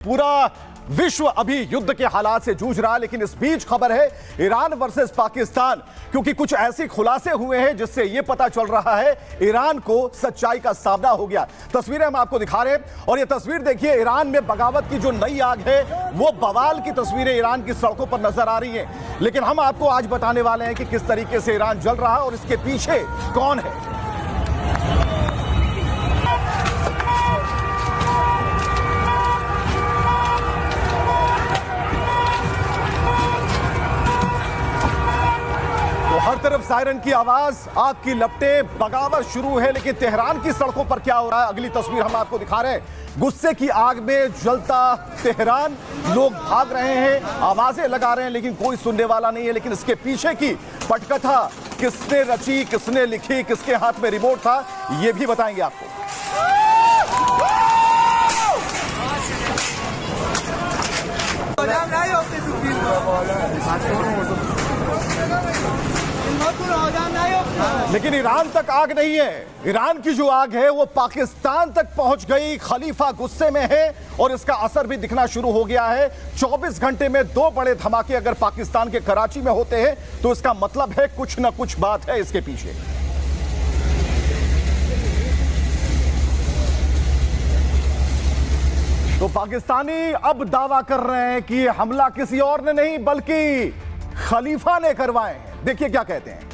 पूरा विश्व अभी युद्ध के हालात से जूझ रहा है, लेकिन इस बीच खबर है ईरान वर्सेस पाकिस्तान, क्योंकि कुछ ऐसे खुलासे हुए हैं जिससे यह पता चल रहा है ईरान को सच्चाई का सामना हो गया। तस्वीरें हम आपको दिखा रहे हैं और यह तस्वीर देखिए, ईरान में बगावत की जो नई आग है वो बवाल की तस्वीरें ईरान की सड़कों पर नजर आ रही हैं। लेकिन हम आपको आज बताने वाले हैं कि किस तरीके से ईरान जल रहा है और इसके पीछे कौन है। हर तरफ सायरन की आवाज, आग की लपटें, बगावत शुरू है। लेकिन तेहरान की सड़कों पर क्या हो रहा है, अगली तस्वीर हम आपको दिखा रहे हैं। गुस्से की आग में जलता तेहरान, लोग भाग रहे हैं, आवाजें लगा रहे हैं, लेकिन कोई सुनने वाला नहीं है। लेकिन इसके पीछे की पटकथा किसने रची, किसने लिखी, किसके हाथ में रिमोट था, यह भी बताएंगे आपको। लेकिन ईरान तक आग नहीं है। ईरान की जो आग है वो पाकिस्तान तक पहुंच गई। खलीफा गुस्से में है और इसका असर भी दिखना शुरू हो गया है। 24 घंटे में 2 बड़े धमाके अगर पाकिस्तान के कराची में होते हैं तो इसका मतलब है कुछ ना कुछ बात है इसके पीछे। तो पाकिस्तानी अब दावा कर रहे हैं कि हमला किसी और ने नहीं बल्कि खलीफा ने करवाए हैं। देखिए क्या कहते हैं।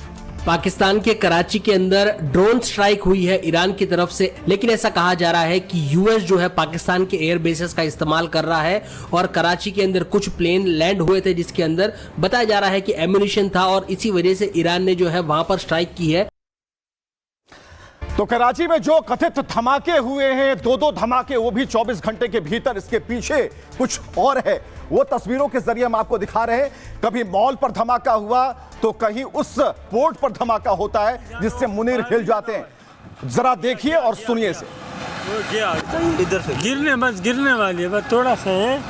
पाकिस्तान के कराची के अंदर ड्रोन स्ट्राइक हुई है ईरान की तरफ से, लेकिन ऐसा कहा जा रहा है कि यूएस जो है पाकिस्तान के एयर बेसेस का इस्तेमाल कर रहा है और कराची के अंदर कुछ प्लेन लैंड हुए थे जिसके अंदर बताया जा रहा है कि एम्यूनिशन था और इसी वजह से ईरान ने जो है वहां पर स्ट्राइक की है। तो कराची में जो कथित धमाके हुए हैं, 2 धमाके, वो भी 24 घंटे के भीतर, इसके पीछे कुछ और है। वो तस्वीरों के जरिए हम आपको दिखा रहे हैं। कभी मॉल पर धमाका हुआ तो कहीं उस पोर्ट पर धमाका होता है जिससे मुनीर हिल जाते हैं। जरा देखिए और सुनिए इसे। इधर से गिरने वाली है, बस थोड़ा सा है,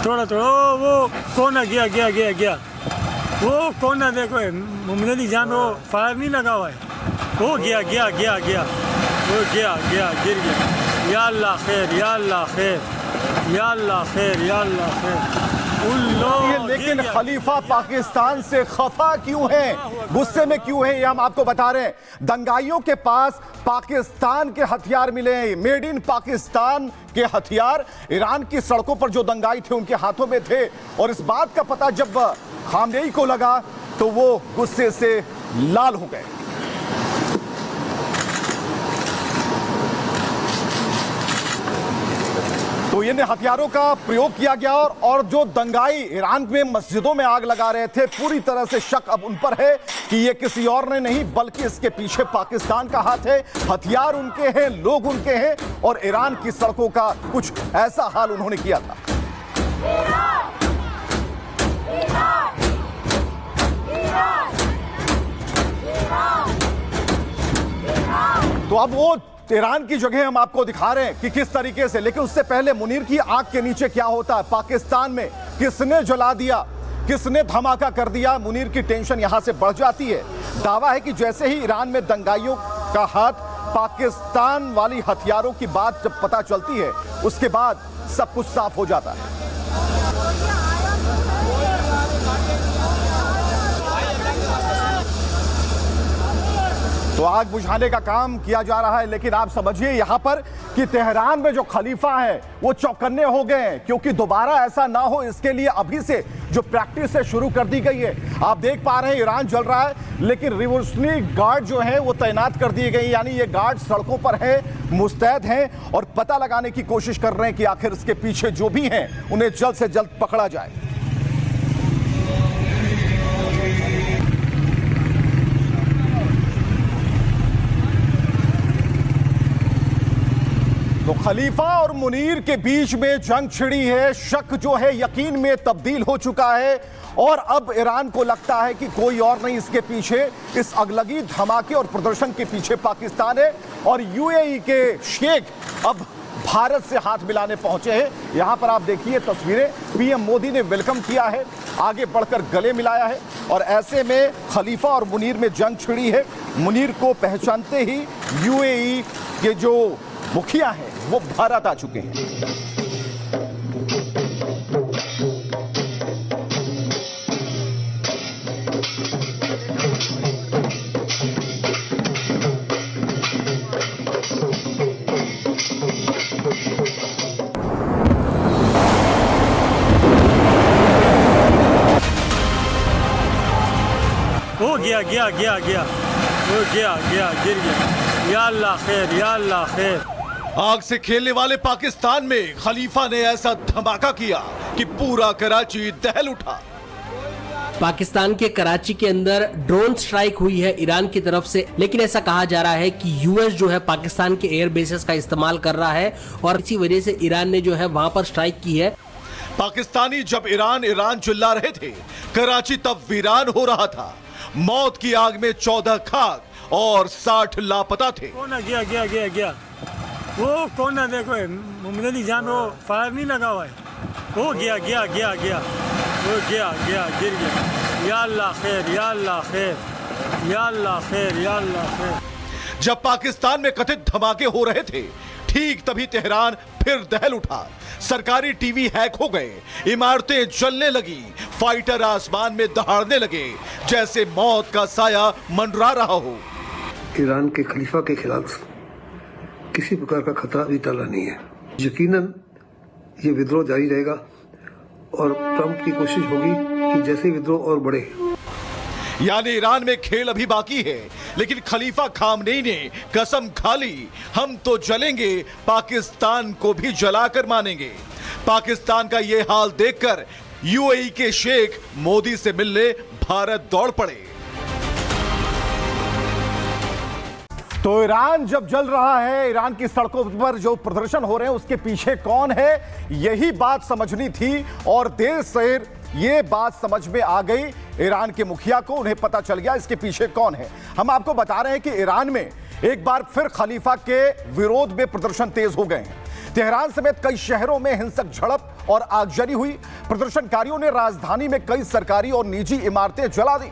थोड़ा वो कोना गया वो कोना देखो, मुमनी जहाँ में वो फायर नहीं लगा हुआ है, वो गया वो गया गिर गया। या अल्लाह खैर, या अल्लाह खैर, या अल्लाह खैर, या अल्लाह खैर। लेकिन खलीफा पाकिस्तान से खफा क्यों है, गुस्से में क्यों है, ये हम आपको बता रहे हैं। दंगाइयों के पास पाकिस्तान के हथियार मिले हैं, मेड इन पाकिस्तान के हथियार ईरान की सड़कों पर जो दंगाई थे उनके हाथों में थे। और इस बात का पता जब खामनेई को लगा तो वो गुस्से से लाल हो गए। तो इन हथियारों का प्रयोग किया गया और जो दंगाई ईरान में मस्जिदों में आग लगा रहे थे, पूरी तरह से शक अब उन पर है कि ये किसी और ने नहीं बल्कि इसके पीछे पाकिस्तान का हाथ है। हथियार उनके हैं, लोग उनके हैं और ईरान की सड़कों का कुछ ऐसा हाल उन्होंने किया था। तो अब वो ईरान की जगह हम आपको दिखा रहे हैं कि किस तरीके से। लेकिन उससे पहले मुनीर की आग के नीचे क्या होता है, पाकिस्तान में किसने जला दिया, किसने धमाका कर दिया, मुनीर की टेंशन यहां से बढ़ जाती है। दावा है कि जैसे ही ईरान में दंगाइयों का हाथ, पाकिस्तान वाली हथियारों की बात जब पता चलती है उसके बाद सब कुछ साफ हो जाता है। तो आग बुझाने का काम किया जा रहा है, लेकिन आप समझिए यहां पर कि तेहरान में जो खलीफा है वो चौकन्ने हो गए हैं, क्योंकि दोबारा ऐसा ना हो इसके लिए अभी से जो प्रैक्टिस है शुरू कर दी गई है। आप देख पा रहे हैं ईरान जल रहा है, लेकिन रिवोल्यूशनरी गार्ड जो है वो तैनात कर दिए गए, यानी ये गार्ड सड़कों पर है, मुस्तैद हैं और पता लगाने की कोशिश कर रहे हैं कि आखिर इसके पीछे जो भी हैं उन्हें जल्द से जल्द पकड़ा जाए। तो खलीफा और मुनीर के बीच में जंग छिड़ी है, शक जो है यकीन में तब्दील हो चुका है और अब ईरान को लगता है कि कोई और नहीं इसके पीछे, इस अगलगी, धमाके और प्रदर्शन के पीछे पाकिस्तान है। और यूएई के शेख अब भारत से हाथ मिलाने पहुंचे हैं। यहां पर आप देखिए तस्वीरें, पीएम मोदी ने वेलकम किया है, आगे बढ़कर गले मिलाया है और ऐसे में खलीफा और मुनीर में जंग छिड़ी है। मुनीर को पहचानते ही यूएई के जो मुखिया हैं वो भारत आ चुके हैं। वो गया गया गया गया वो गया गया गिर गया। या अल्लाह खैर, या अल्लाह खैर। आग से खेलने वाले पाकिस्तान में खलीफा ने ऐसा धमाका किया कि पूरा कराची दहल उठा। पाकिस्तान के कराची के अंदर ड्रोन स्ट्राइक हुई है ईरान की तरफ से, लेकिन ऐसा कहा जा रहा है कि यूएस जो है पाकिस्तान के एयर बेसेस का इस्तेमाल कर रहा है और इसी वजह से ईरान ने जो है वहां पर स्ट्राइक की है। पाकिस्तानी जब ईरान चिल्ला रहे थे, कराची तब वीरान हो रहा था। मौत की आग में 14 खाक और 60 लापता थे। कोना गया गया गया गया वो कोना देखो मोमिन जान वो फायर नहीं लगा हुआ है। वो गया गया गया गया वो गया गया गिर गया। या अल्लाह खैर, या अल्लाह खैर, या अल्लाह खैर, या अल्लाह खैर। जब पाकिस्तान में कथित धमाके हो रहे थे, ठीक तभी तेहरान फिर दहल उठा। सरकारी टीवी हैक हो गए, इमारतें जलने लगी, फाइटर आसमान में दहाड़ने लगे जैसे मौत का साया मंडरा रहा हो। ईरान के खलीफा के खिलाफ किसी प्रकार का खतरा अभी टला नहीं है। यकीनन ये विद्रोह जारी रहेगा और ट्रंप की कोशिश होगी कि जैसे विद्रोह और बढ़े। यानी ईरान में खेल अभी बाकी है, लेकिन खलीफा खामनेई ने कसम खा ली, हम तो जलेंगे, पाकिस्तान को भी जलाकर मानेंगे। पाकिस्तान का ये हाल देखकर यूएई के शेख मोदी से मिलने भारत दौड़ पड़े। तो ईरान जब जल रहा है, ईरान की सड़कों पर जो प्रदर्शन हो रहे हैं उसके पीछे कौन है, यही बात समझनी थी और देर से ये बात समझ में आ गई ईरान के मुखिया को। उन्हें पता चल गया इसके पीछे कौन है। हम आपको बता रहे हैं कि ईरान में एक बार फिर खलीफा के विरोध में प्रदर्शन तेज हो गए हैं। तेहरान समेत कई शहरों में हिंसक झड़प और आगजनी हुई। प्रदर्शनकारियों ने राजधानी में कई सरकारी और निजी इमारतें जला दी।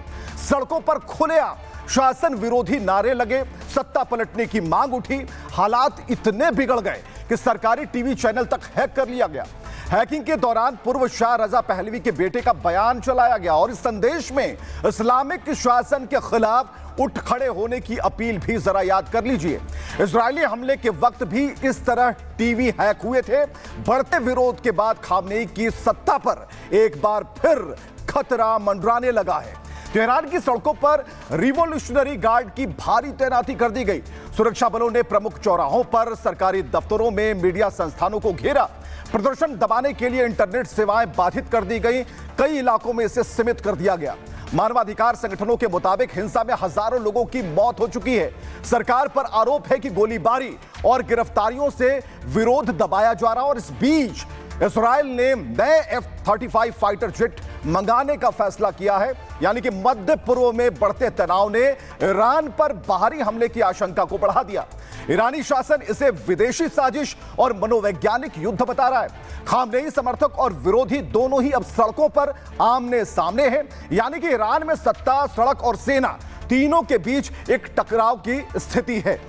सड़कों पर खुलेआम शासन विरोधी नारे लगे, सत्ता पलटने की मांग उठी। हालात इतने बिगड़ गए कि सरकारी टीवी चैनल तक हैक कर लिया गया। हैकिंग के दौरान पूर्व शाह रजा पहलवी के बेटे का बयान चलाया गया और इस संदेश में इस्लामिक शासन के खिलाफ उठ खड़े होने की अपील भी जरा याद कर लीजिए। इजरायली हमले के वक्त भी इस तरह टीवी हैक हुए थे। बढ़ते विरोध के बाद खामनेई की सत्ता पर एक बार फिर खतरा मंडराने लगा है। तेहरान की सड़कों पर रिवॉल्यूशनरी गार्ड की भारी तैनाती कर दी गई। सुरक्षा बलों ने प्रमुख चौराहों पर, सरकारी दफ्तरों में मीडिया संस्थानों को घेरा। प्रदर्शन दबाने के लिए इंटरनेट सेवाएं बाधित कर दी गई। कई इलाकों में इसे सीमित कर दिया गया। मानवाधिकार संगठनों के मुताबिक हिंसा में हजारों लोगों की मौत हो चुकी है। सरकार पर आरोप है कि गोलीबारी और गिरफ्तारियों से विरोध दबाया जा रहा। और इस बीच इस्राएल ने नए F-35 फाइटर जेट मंगाने का फैसला किया है। यानी कि मध्य पूर्व में बढ़ते तनाव ने ईरान पर बाहरी हमले की आशंका को बढ़ा दिया। ईरानी शासन इसे विदेशी साजिश और मनोवैज्ञानिक युद्ध बता रहा है। खामनेई समर्थक और विरोधी दोनों ही अब सड़कों पर आमने सामने हैं। यानी कि ईरान में सत्ता, सड़क और सेना तीनों के बीच एक टकराव की स्थिति है।